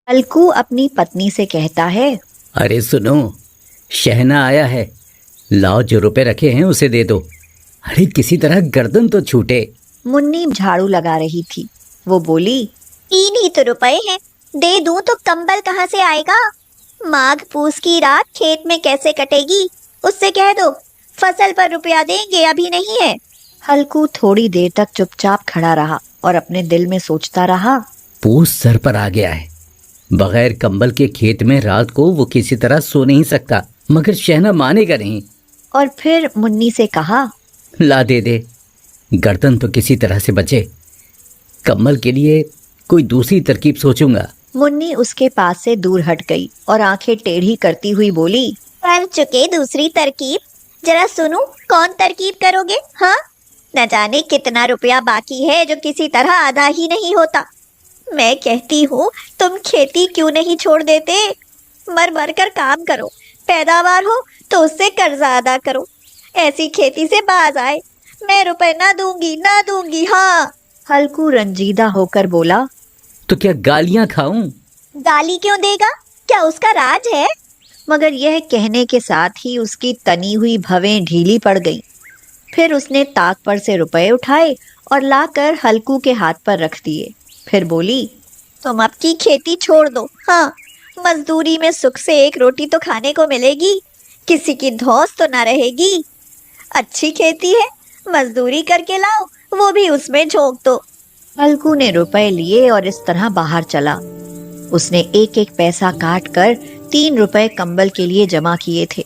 हल्कू अपनी पत्नी से कहता है। अरे सुनो, शहना आया है, लाओ जो रुपए रखे हैं उसे दे दो। अरे किसी तरह गर्दन तो छूटे। मुन्नी झाड़ू लगा रही थी। वो बोली, 3 ही तो रुपए हैं, दे दूं तो कंबल कहाँ से आएगा? माघ पूस की रात खेत में कैसे कटेगी? उससे कह दो फसल पर रुपया देंगे, अभी नहीं है। हल्कू थोड़ी देर तक चुपचाप खड़ा रहा और अपने दिल में सोचता रहा। पूस सर पर आ गया है, बगैर कंबल के खेत में रात को वो किसी तरह सो नहीं सकता, मगर शहना मानेगा नहीं। और फिर मुन्नी से कहा, ला दे दे, गर्दन तो किसी तरह से बचे। कंबल के लिए कोई दूसरी तरकीब सोचूंगा। मुन्नी उसके पास से दूर हट गई और आंखें टेढ़ी करती हुई बोली, कर चुके दूसरी तरकीब, जरा सुनूं कौन तरकीब करोगे? हाँ, न जाने कितना रुपया बाकी है जो किसी तरह आधा ही नहीं होता। मैं कहती हूँ तुम खेती क्यों नहीं छोड़ देते? मर मर कर काम करो, पैदावार हो तो उससे कर्जा अदा करो, ऐसी खेती से बाज आए। मैं रुपए ना दूंगी, ना दूंगी। हाँ। हल्कू रंजीदा होकर बोला, तो क्या गालियां खाऊं? गाली क्यों देगा? क्या उसका राज है? मगर यह कहने के साथ ही उसकी तनी हुई भवें ढीली पड़ गईं। फिर उसने ताक पर से रुपए उठाए और लाकर हल्कू के हाथ पर रख दिए। फिर बोली, तुम अब की खेती छोड़ दो। हाँ, मजदूरी में सुख से एक रोटी तो खाने को मिलेगी, किसी की धौंस तो ना रहेगी। अच्छी खेती है, मजदूरी करके लाओ, वो भी उसमें झोंक दो। हल्कू ने रुपए लिए और इस तरह बाहर चला। उसने एक एक पैसा काट कर 3 रुपए कंबल के लिए जमा किए थे।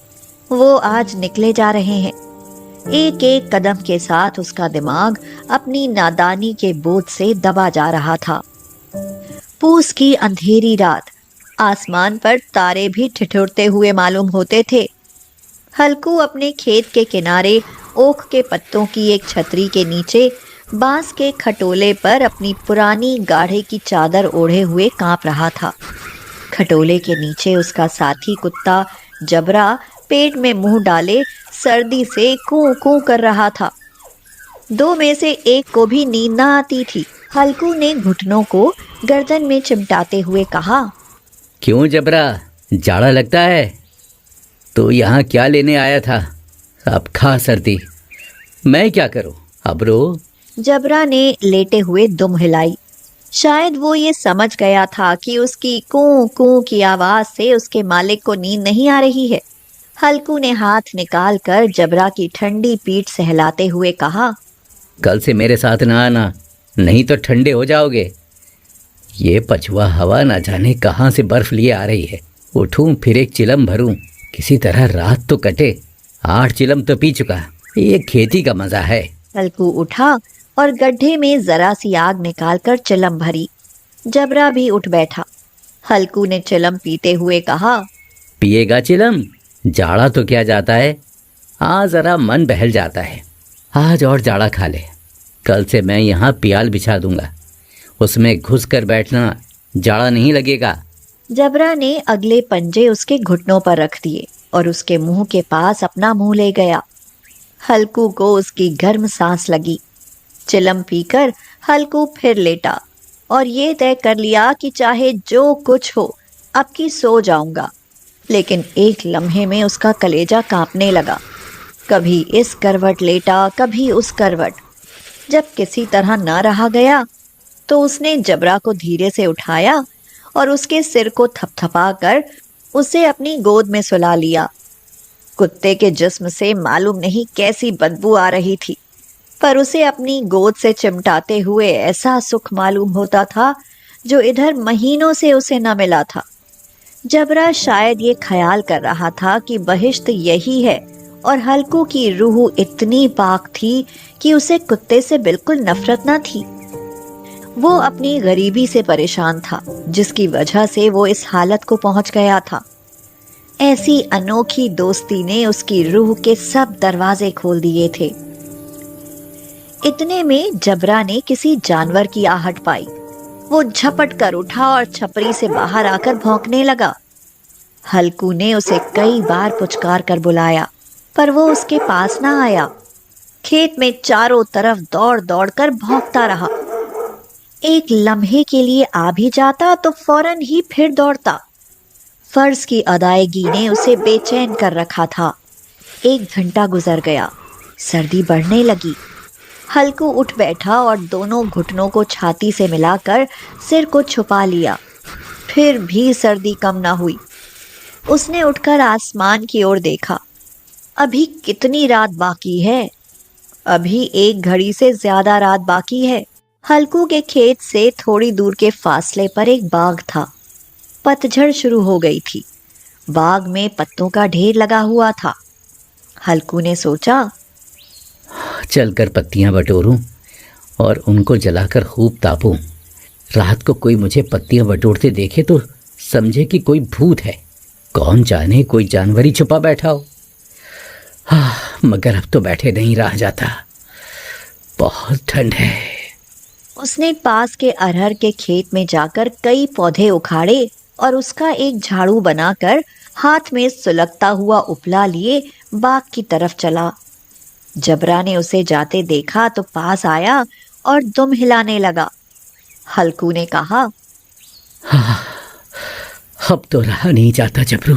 वो आज निकले जा रहे हैं। एक एक कदम के साथ उसका दिमाग अपनी नादानी के बोझ से दबा जा रहा था। पूस की अंधेरी रात, आसमान पर तारे भी ठिठुरते हुए मालूम होते थे। हल्कू अपने खेत के किनारे ओक के पत्तों की एक छतरी के नीचे बांस के खटोले पर अपनी पुरानी गाढ़े की चादर ओढ़े हुए कांप रहा था। खटोले के नीचे उसका साथी कुत्ता जबरा पेट में मुंह डाले सर्दी से कूं कूं कर रहा था। 2 में से एक को भी नींद न आती थी। हल्कू ने घुटनों को गर्दन में चिमटाते हुए कहा, क्यों जबरा, जाड़ा लगता है? तो यहाँ क्या लेने आया था? अब खा सर्दी, मैं क्या करूं? अब रो। जबरा ने लेटे हुए दुम हिलाई। शायद वो ये समझ गया था कि उसकी कूं कूं की आवाज से उसके मालिक को नींद नहीं आ रही है। हल्कू ने हाथ निकाल कर जबरा की ठंडी पीठ सहलाते हुए कहा, कल से मेरे साथ ना आना, नहीं तो ठंडे हो जाओगे। ये पछुआ हवा ना जाने कहाँ से बर्फ लिए आ रही है। उठूं फिर एक चिलम भरूं, किसी तरह रात तो कटे। 8 चिलम तो पी चुका, ये खेती का मजा है। हल्कू उठा और गड्ढे में जरा सी आग निकालकर चिलम भरी। जबरा भी उठ बैठा। हल्कू ने चिलम पीते हुए कहा, पिएगा चिलम? जाड़ा तो क्या जाता है, हाँ जरा मन बहल जाता है। आज और जाड़ा खा ले, कल से मैं यहाँ पियाल बिछा दूंगा, उसमें घुस कर बैठना, जाड़ा नहीं लगेगा। जबरा ने अगले पंजे उसके घुटनों पर रख दिए और उसके मुंह के पास अपना मुंह ले गया। हल्कू को उसकी गर्म सांस लगी। चिलम पीकर हल्कू फिर लेटा और ये तय कर लिया कि चाहे जो कुछ हो अब की सो जाऊंगा। लेकिन एक लम्हे में उसका कलेजा कांपने लगा। कभी इस करवट लेटा, कभी उस करवट। जब किसी तरह ना रहा गया तो उसने जबरा को धीरे से उठाया और उसके सिर को थपथपा कर उसे अपनी गोद में सुला लिया। कुत्ते के जिस्म से मालूम नहीं कैसी बदबू आ रही थी, पर उसे अपनी गोद से चिमटाते हुए ऐसा सुख मालूम होता था जो इधर महीनों से उसे न मिला था। जबरा शायद ये ख्याल कर रहा था कि बहिश्त यही है, और हल्कू की रूह इतनी पाक थी कि उसे कुत्ते से बिल्कुल नफरत न थी। वो अपनी गरीबी से परेशान था, जिसकी वजह से वो इस हालत को पहुंच गया था। ऐसी अनोखी दोस्ती ने उसकी रूह के सब दरवाजे खोल दिए थे। इतने में जबरा ने किसी जानवर की आहट पाई। वो झपट कर उठा और छपरी से बाहर आकर भौंकने लगा। हल्कू ने उसे कई बार पुचकार कर बुलाया, पर वो उसके पास ना आया। खेत में चारों तरफ दौड़ दौड़ कर भौंकता रहा। एक लम्हे के लिए आ भी जाता तो फौरन ही फिर दौड़ता। फर्ज की अदायगी ने उसे बेचैन कर रखा था। 1 घंटा गुजर गया। सर्दी बढ़ने लगी। हल्कू उठ बैठा और दोनों घुटनों को छाती से मिलाकर सिर को छुपा लिया। फिर भी सर्दी कम ना हुई। उसने उठकर आसमान की ओर देखा। अभी कितनी रात बाकी है? अभी 1 घड़ी से ज्यादा रात बाकी है। हल्कू के खेत से थोड़ी दूर के फासले पर एक बाग था। पतझड़ शुरू हो गई थी। बाग में पत्तों का ढेर लगा हुआ था। हल्कू ने सोचा, चलकर पत्तियां बटोरूं और उनको जलाकर खूब तापूं। रात को कोई मुझे पत्तियां बटोरते देखे तो समझे कि कोई भूत है। कौन जाने कोई जानवर ही छुपा बैठा हो। मगर अब तो बैठे नहीं रहा जाता। बहुत ठंड है। उसने पास के अरहर के खेत में जाकर कई पौधे उखाड़े और उसका एक झाड़ू बनाकर हाथ में सुलगता हुआ उपला लिए बाग की तरफ चला। जबरा ने उसे जाते देखा तो पास आया और दुम हिलाने लगा। हल्कू ने कहा, अब तो रहा नहीं जाता जबरू।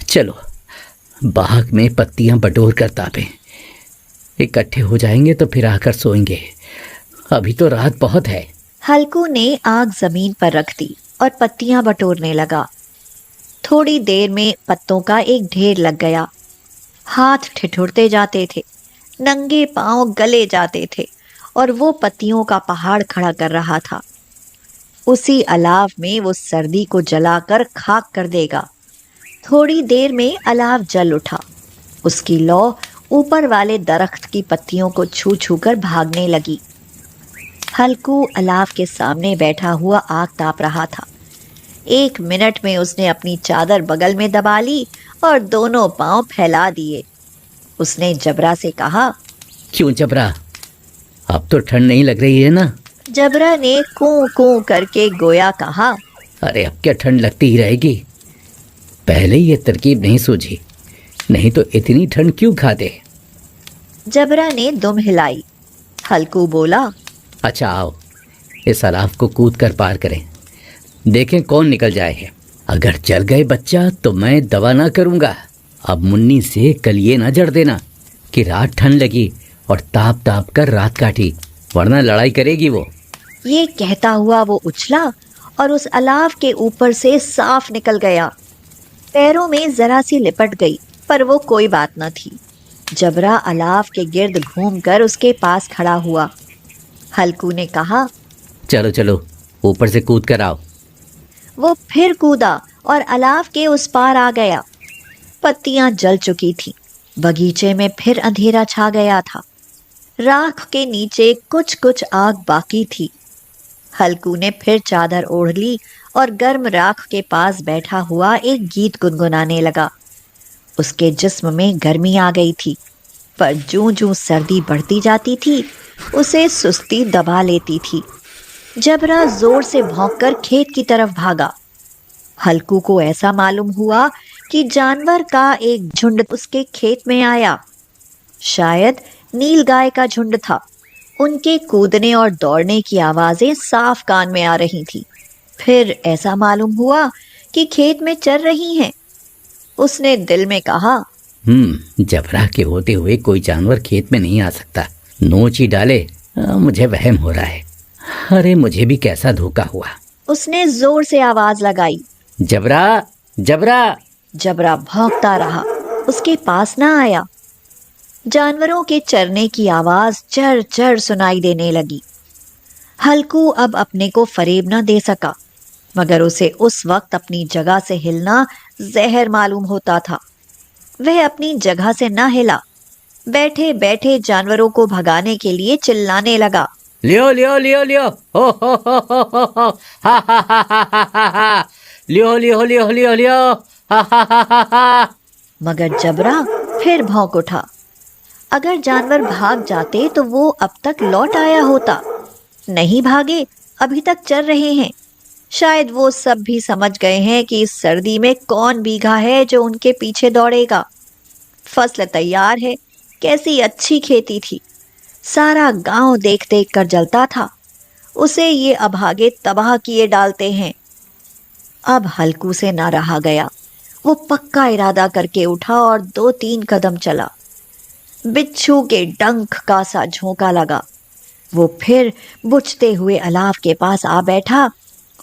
चलो बाग में पत्तियां बटोर कर तापें। इकट्ठे हो जाएंगे तो फिर आकर सोएंगे। अभी तो रात बहुत है। हल्कू ने आग जमीन पर रख दी और पत्तियां बटोरने लगा। थोड़ी देर में पत्तों का एक ढेर लग गया। हाथ ठिठुरते जाते थे, नंगे पांव गले जाते थे और वो पत्तियों का पहाड़ खड़ा कर रहा था। उसी अलाव में वो सर्दी को जलाकर खाक कर देगा। थोड़ी देर में अलाव जल उठा। उसकी लौ ऊपर वाले दरख्त की पत्तियों को छू छू कर भागने लगी। हल्कू अलाव के सामने बैठा हुआ आग ताप रहा था। 1 मिनट में उसने अपनी चादर बगल में दबा ली और दोनों पांव फैला दिए। उसने जबरा से कहा, क्यों जबरा, अब तो ठंड नहीं लग रही है ना? जबरा ने कूं कूं करके गोया कहा, अरे अब क्या ठंड लगती ही रहेगी। पहले ये तरकीब नहीं सूझी, नहीं तो इतनी ठंड क्यों खाते। जबरा ने दुम हिलाई। हल्कू बोला, अच्छा आओ इस अलाव को कूद कर पार करें, देखें कौन निकल जाए है। अगर जल गए बच्चा तो मैं दवा ना करूँगा। अब मुन्नी से कल ये ना जड़ देना कि रात ठंड लगी और ताप ताप कर रात काटी, वरना लड़ाई करेगी वो। ये कहता हुआ वो उछला और उस अलाव के ऊपर से साफ निकल गया। पैरों में जरा सी लिपट गई, पर वो कोई बात न थी। जबरा अलाव के गिर्द घूमकर उसके पास खड़ा हुआ। हल्कू ने कहा, चलो चलो ऊपर से कूद कर आओ। वो फिर कूदा और अलाव के उस पार आ गया। पत्तियां जल चुकी थीं। बगीचे में फिर अंधेरा छा गया था। राख के नीचे कुछ कुछ आग बाकी थी। हल्कू ने फिर चादर ओढ़ ली और गर्म राख के पास बैठा हुआ एक गीत गुनगुनाने लगा। उसके जिस्म में गर्मी आ गई थी, पर जूं-जूं सर्दी बढ़ती जाती थी उसे सुस्ती दबा लेती थी। जबरा जोर से भौंककर खेत की तरफ भागा। हल्कू को ऐसा मालूम हुआ कि जानवर का एक झुंड उसके खेत में आया। शायद नील गाय का झुंड था। उनके कूदने और दौड़ने की आवाजें साफ कान में आ रही थी। फिर ऐसा मालूम हुआ कि खेत में चर रही हैं। उसने दिल में कहा, जबरा के होते हुए कोई जानवर खेत में नहीं आ सकता। नोच ही डाले, मुझे वहम हो रहा है। अरे मुझे भी कैसा धोखा हुआ। उसने जोर से आवाज लगाई, जबरा जबरा। जबरा भौंकता रहा, उसके पास ना आया। जानवरों के चरने की आवाज चर चर सुनाई देने लगी। हल्कू अब अपने को फरेब न दे सका, मगर उसे उस वक्त अपनी जगह से हिलना जहर मालूम होता था। वह अपनी जगह से न हिला। बैठे बैठे जानवरों को भगाने के लिए चिल्लाने लगा, लियो लियो लियो लियो, हो हा हा हा हा हा हा, लियो लियो लियो लियो लियो, हा हा हा हा हा। मगर जबरा फिर भौंक उठा। अगर जानवर भाग जाते तो वो अब तक लौट आया होता। नहीं भागे, अभी तक चल रहे हैं। शायद वो सब भी समझ गए हैं कि इस सर्दी में कौन बीघा है जो उनके पीछे दौड़ेगा। फसल तैयार है। कैसी अच्छी खेती थी। सारा गांव देख देख कर जलता था। उसे ये अभागे तबाह किए डालते हैं। अब हल्कू से ना रहा गया। वो पक्का इरादा करके उठा और 2-3 कदम चला। बिच्छू के डंक का सा झोंका लगा। वो फिर बुझते हुए अलाव के पास आ बैठा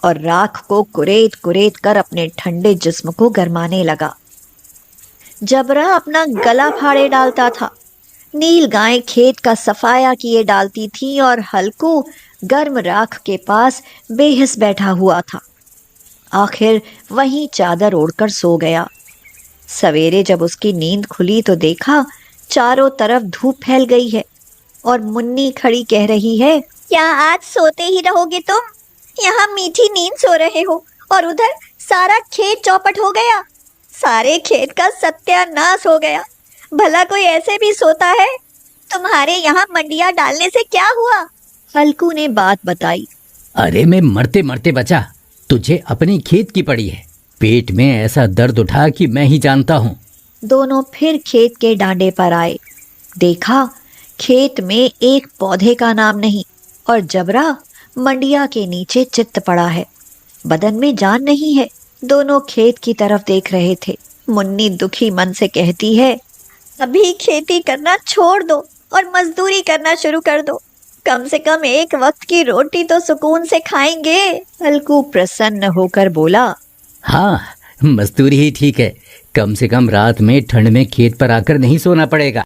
और राख को कुरेद कुरेद कर अपने ठंडे जिस्म को गरमाने लगा। जबरा अपना गला फाड़े डालता था। नील गाय खेत का सफाया किए डालती थी और हल्कू गर्म राख के पास बेहिस बैठा हुआ था। आखिर वहीं चादर ओढ़कर सो गया। सवेरे जब उसकी नींद खुली तो देखा चारों तरफ धूप फैल गई है और मुन्नी खड़ी कह रही है, क्या आज सोते ही रहोगे तुम? यहाँ मीठी नींद सो रहे हो और उधर सारा खेत चौपट हो गया। सारे खेत का सत्यानाश हो गया। भला कोई ऐसे भी सोता है? तुम्हारे यहाँ मंडिया डालने से क्या हुआ? हल्कू ने बात बताई। अरे मैं मरते मरते बचा, तुझे अपनी खेत की पड़ी है। पेट में ऐसा दर्द उठा कि मैं ही जानता हूँ। दोनों फिर खेत के डांडे पर आए। देखा खेत में एक पौधे का नाम नहीं और जबरा मंडिया के नीचे चित्त पड़ा है। बदन में जान नहीं है। दोनों खेत की तरफ देख रहे थे। मुन्नी दुखी मन से कहती है, अभी खेती करना छोड़ दो और मजदूरी करना शुरू कर दो। कम से कम एक वक्त की रोटी तो सुकून से खाएंगे। हल्कू प्रसन्न होकर बोला, हाँ, मजदूरी ही ठीक है। कम से कम रात में ठंड में खेत पर आकर नहीं सोना पड़ेगा।